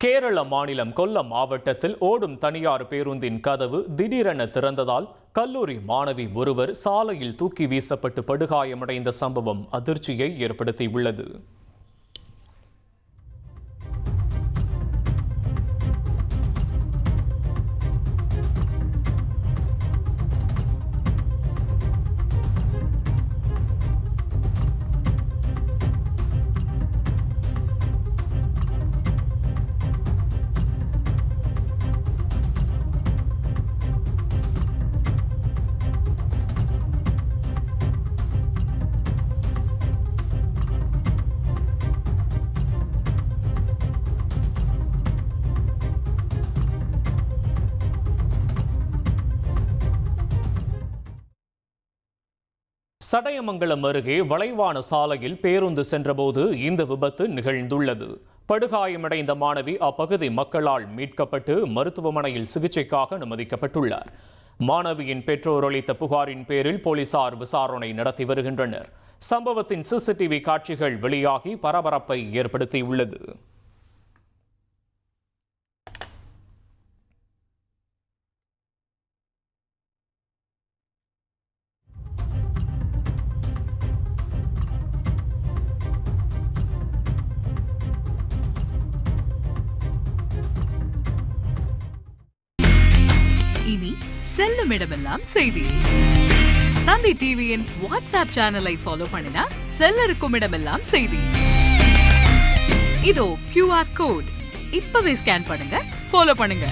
கேரள மாநிலம் கொல்லம் மாவட்டத்தில் ஓடும் தனியார் பேருந்தின் கதவு திடீரென திறந்ததால் கல்லூரி மாணவி ஒருவர் சாலையில் தூக்கி வீசப்பட்டு படுகாயமடைந்த சம்பவம் அதிர்ச்சியை ஏற்படுத்தியுள்ளது. சடையமங்கலம் அருகே வளைவான சாலையில் பேருந்து சென்றபோது இந்த விபத்து நிகழ்ந்துள்ளது. படுகாயமடைந்த மாணவி அப்பகுதி மக்களால் மீட்கப்பட்டு மருத்துவமனையில் சிகிச்சைக்காக அனுமதிக்கப்பட்டுள்ளார். மாணவியின் பெற்றோர் அளித்த புகாரின் பேரில் போலீசார் விசாரணை நடத்தி வருகின்றனர். சம்பவத்தின் சிசிடிவி காட்சிகள் வெளியாகி பரபரப்பை ஏற்படுத்தியுள்ளது. இனி செல்லும் இடமெல்லாம் செய்தி. தந்தி டிவியின் வாட்ஸ்அப் சேனலை ஃபாலோ பண்ணினா செல்ல இருக்கும் இடமெல்லாம் செய்தி. இதோ QR கோட் இப்பவே ஸ்கேன் பண்ணுங்க, ஃபாலோ பண்ணுங்க.